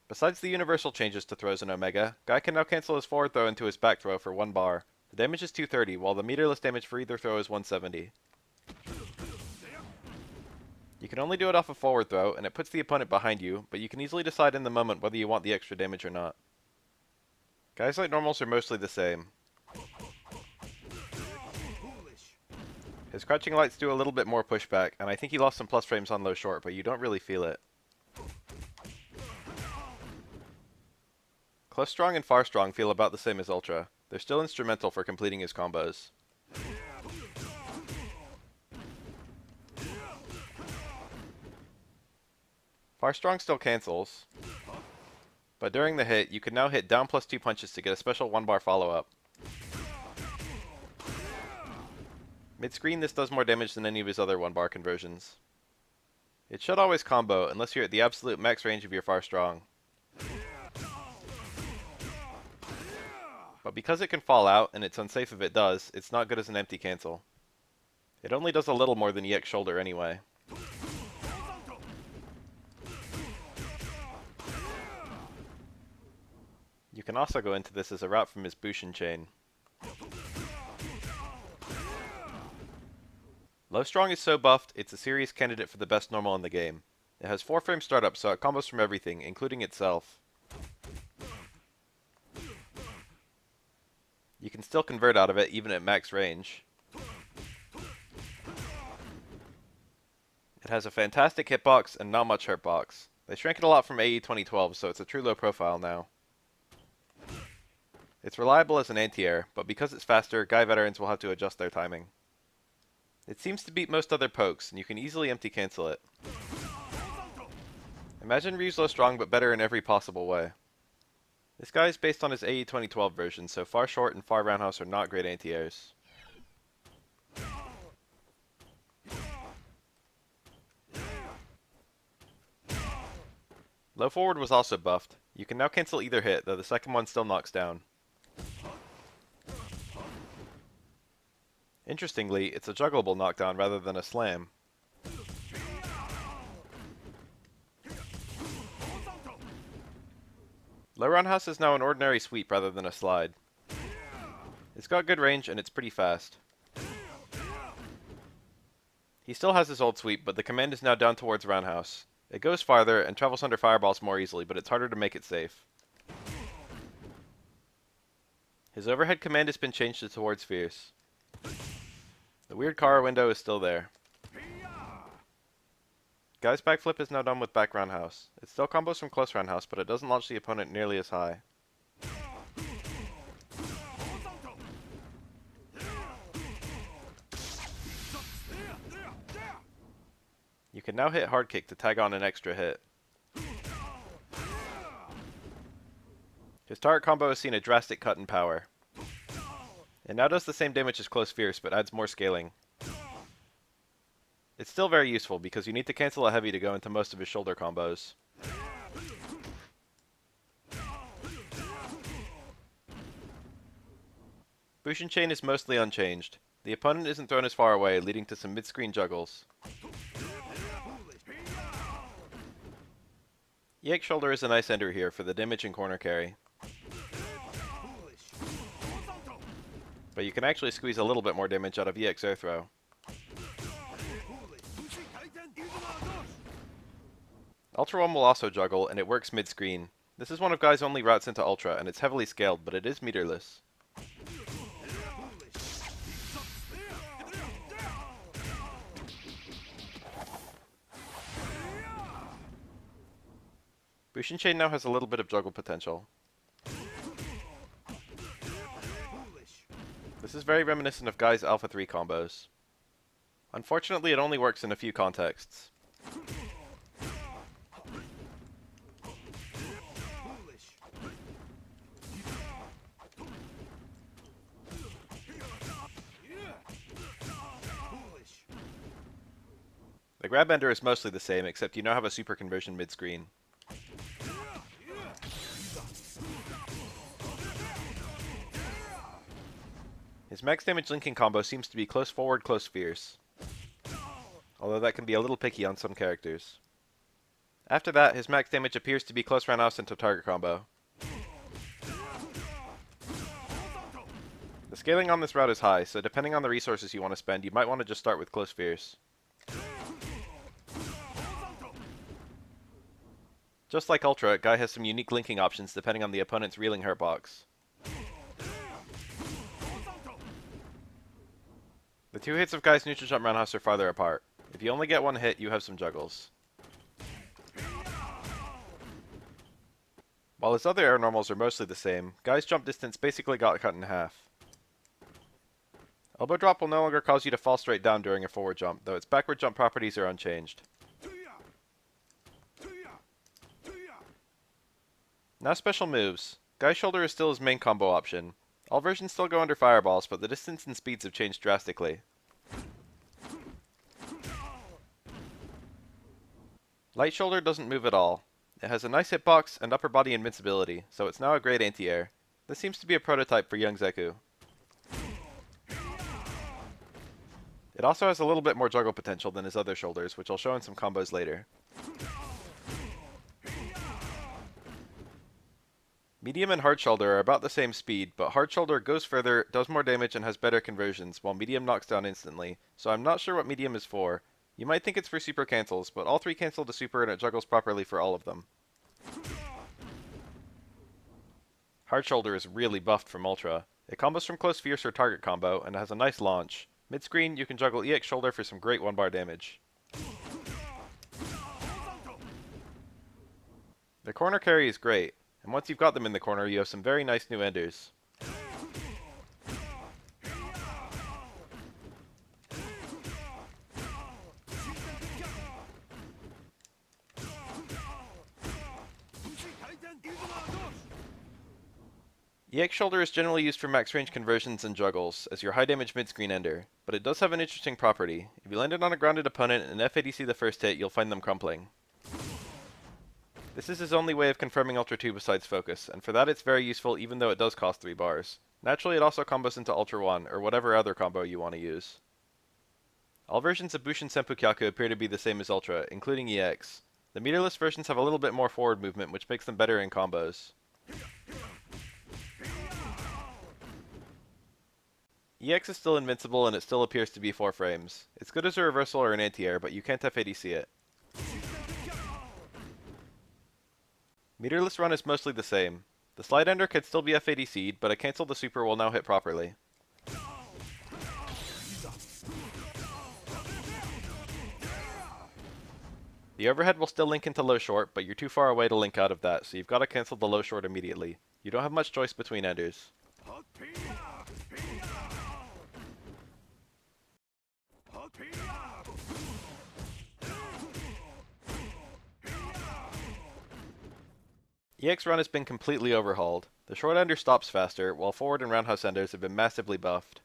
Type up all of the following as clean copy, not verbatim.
Besides the universal changes to throws in Omega, Guy can now cancel his forward throw into his back throw for 1 bar. The damage is 230, while the meterless damage for either throw is 170. You can only do it off a forward throw, and it puts the opponent behind you, but you can easily decide in the moment whether you want the extra damage or not. Guys like normals are mostly the same. His crouching lights do a little bit more pushback, and I think he lost some plus frames on low short, but you don't really feel it. Close strong and far strong feel about the same as ultra. They're still instrumental for completing his combos. Far strong still cancels, but during the hit, you can now hit down +2 punches to get a special 1 bar follow-up. Mid-screen, this does more damage than any of his other 1 bar conversions. It should always combo, unless you're at the absolute max range of your far strong. But because it can fall out, and it's unsafe if it does, it's not good as an empty cancel. It only does a little more than EX shoulder anyway. You can also go into this as a route from his Bushin chain. Low strong is so buffed, it's a serious candidate for the best normal in the game. It has 4 frame startup, so it combos from everything, including itself. You can still convert out of it, even at max range. It has a fantastic hitbox and not much hurtbox. They shrank it a lot from AE 2012, so it's a true low profile now. It's reliable as an anti-air, but because it's faster, Guy veterans will have to adjust their timing. It seems to beat most other pokes, and you can easily empty cancel it. Imagine Ryu's low strong, but better in every possible way. This guy is based on his AE 2012 version, so far short and far roundhouse are not great anti-airs. Low forward was also buffed. You can now cancel either hit, though the second one still knocks down. Interestingly, it's a juggleable knockdown rather than a slam. Low roundhouse is now an ordinary sweep rather than a slide. It's got good range and it's pretty fast. He still has his old sweep, but the command is now down towards roundhouse. It goes farther and travels under fireballs more easily, but it's harder to make it safe. His overhead command has been changed to towards fierce. The weird Kara window is still there. Guy's backflip is now done with back roundhouse. It still combos from close roundhouse, but it doesn't launch the opponent nearly as high. You can now hit hard kick to tag on an extra hit. His target combo has seen a drastic cut in power. It now does the same damage as close fierce, but adds more scaling. It's still very useful because you need to cancel a heavy to go into most of his shoulder combos. Bushin chain is mostly unchanged. The opponent isn't thrown as far away, leading to some mid-screen juggles. EX shoulder is a nice ender here for the damage and corner carry. But you can actually squeeze a little bit more damage out of EX air throw. Ultra 1 will also juggle, and it works mid-screen. This is one of Guy's only routes into Ultra, and it's heavily scaled, but it is meterless. Bushin chain now has a little bit of juggle potential. This is very reminiscent of Guy's Alpha 3 combos. Unfortunately, it only works in a few contexts. The grab ender is mostly the same, except you now have a super conversion mid-screen. His max damage linking combo seems to be close forward, close fierce. Although that can be a little picky on some characters. After that, his max damage appears to be close roundhouse into target combo. The scaling on this route is high, so depending on the resources you want to spend, you might want to just start with close fierce. Just like Ultra, Guy has some unique linking options depending on the opponent's reeling hurt box. The two hits of Guy's neutral jump roundhouse are farther apart. If you only get one hit, you have some juggles. While his other air normals are mostly the same, Guy's jump distance basically got cut in half. Elbow drop will no longer cause you to fall straight down during a forward jump, though its backward jump properties are unchanged. Now special moves. Guy's shoulder is still his main combo option. All versions still go under fireballs, but the distance and speeds have changed drastically. Light shoulder doesn't move at all. It has a nice hitbox and upper body invincibility, so it's now a great anti-air. This seems to be a prototype for young Zeku. It also has a little bit more juggle potential than his other shoulders, which I'll show in some combos later. Medium and hard shoulder are about the same speed, but hard shoulder goes further, does more damage, and has better conversions, while medium knocks down instantly, so I'm not sure what medium is for. You might think it's for super cancels, but all three cancel to super and it juggles properly for all of them. Hard shoulder is really buffed from Ultra. It combos from close fierce or target combo, and has a nice launch. Mid-screen, you can juggle EX shoulder for some great one-bar damage. The corner carry is great, and once you've got them in the corner, you have some very nice new enders. EX shoulder is generally used for max range conversions and juggles, as your high damage mid-screen ender, but it does have an interesting property. If you land it on a grounded opponent and FADC the first hit, you'll find them crumpling. This is his only way of confirming Ultra 2 besides focus, and for that it's very useful even though it does cost 3 bars. Naturally it also combos into Ultra 1, or whatever other combo you want to use. All versions of Bushin Senpukyaku appear to be the same as Ultra, including EX. The meterless versions have a little bit more forward movement, which makes them better in combos. EX is still invincible and it still appears to be 4 frames. It's good as a reversal or an anti-air, but you can't FADC it. Meterless run is mostly the same. The slide ender could still be FADC'd, but a cancel the super will now hit properly. The overhead will still link into low short, but you're too far away to link out of that, so you've got to cancel the low short immediately. You don't have much choice between enders. EX run has been completely overhauled. The short ender stops faster, while forward and roundhouse enders have been massively buffed.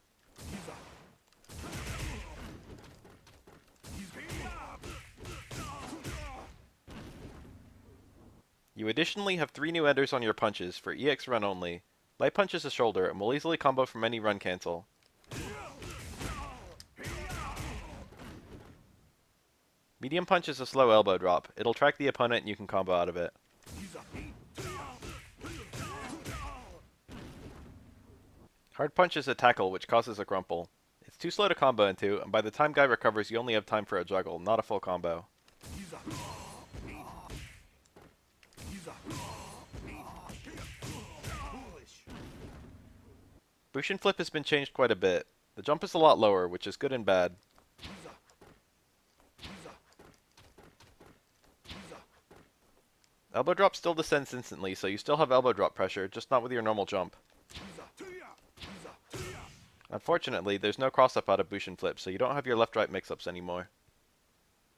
You additionally have 3 new enders on your punches for EX run only. Light punch is a shoulder and will easily combo from any run cancel. Medium punch is a slow elbow drop. It'll track the opponent and you can combo out of it. Hard punch is a tackle which causes a crumple. It's too slow to combo into, and by the time Guy recovers you only have time for a juggle, not a full combo. Bushin flip has been changed quite a bit. The jump is a lot lower, which is good and bad. Elbow drop still descends instantly, so you still have elbow drop pressure, just not with your normal jump. Unfortunately, there's no cross-up out of Bushin flip, so you don't have your left-right mix-ups anymore.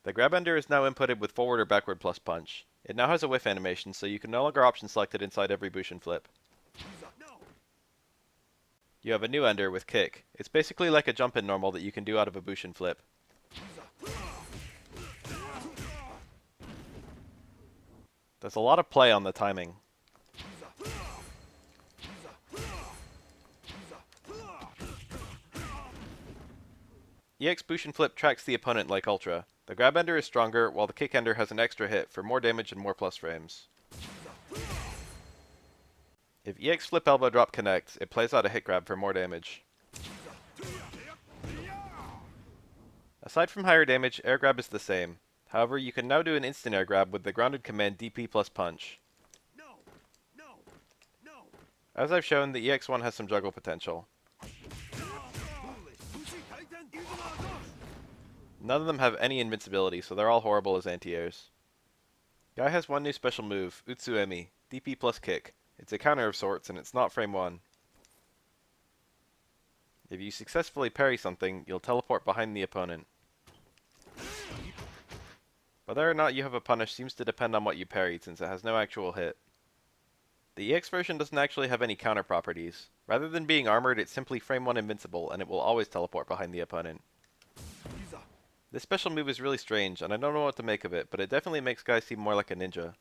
The grab ender is now inputted with forward or backward plus punch. It now has a whiff animation, so you can no longer option select it inside every Bushin flip. You have a new ender with kick. It's basically like a jump in normal that you can do out of a Bushin flip. There's a lot of play on the timing. EX Bushin flip tracks the opponent like Ultra. The grab ender is stronger, while the kick ender has an extra hit for more damage and more plus frames. If EX flip elbow drop connects, it plays out a hit grab for more damage. Aside from higher damage, air grab is the same. However, you can now do an instant air grab with the grounded command DP plus punch. As I've shown, the EX1 has some juggle potential. None of them have any invincibility, so they're all horrible as anti-airs. Guy has one new special move, Utsuemi, DP plus kick. It's a counter of sorts, and it's not frame 1. If you successfully parry something, you'll teleport behind the opponent. Whether or not you have a punish seems to depend on what you parried, since it has no actual hit. The EX version doesn't actually have any counter properties. Rather than being armored, it's simply frame 1 invincible, and it will always teleport behind the opponent. This special move is really strange, and I don't know what to make of it, but it definitely makes Guy seem more like a ninja.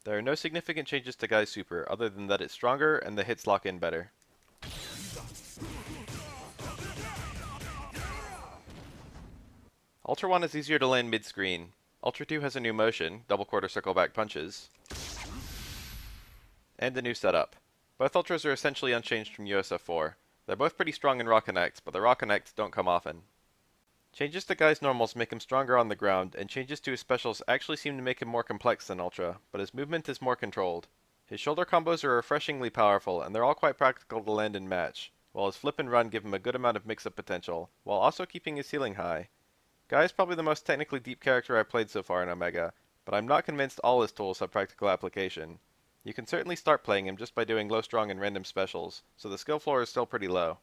There are no significant changes to Guy's super, other than that it's stronger and the hits lock in better. Ultra 1 is easier to land mid-screen. Ultra 2 has a new motion, double quarter circle back punches, and a new setup. Both Ultras are essentially unchanged from SF4. They're both pretty strong in Raw Connect, but the Raw Connects don't come often. Changes to Guy's normals make him stronger on the ground, and changes to his specials actually seem to make him more complex than Ultra, but his movement is more controlled. His shoulder combos are refreshingly powerful, and they're all quite practical to land and match, while his flip and run give him a good amount of mix-up potential, while also keeping his ceiling high. Guy is probably the most technically deep character I've played so far in Omega, but I'm not convinced all his tools have practical application. You can certainly start playing him just by doing low strong and random specials, so the skill floor is still pretty low.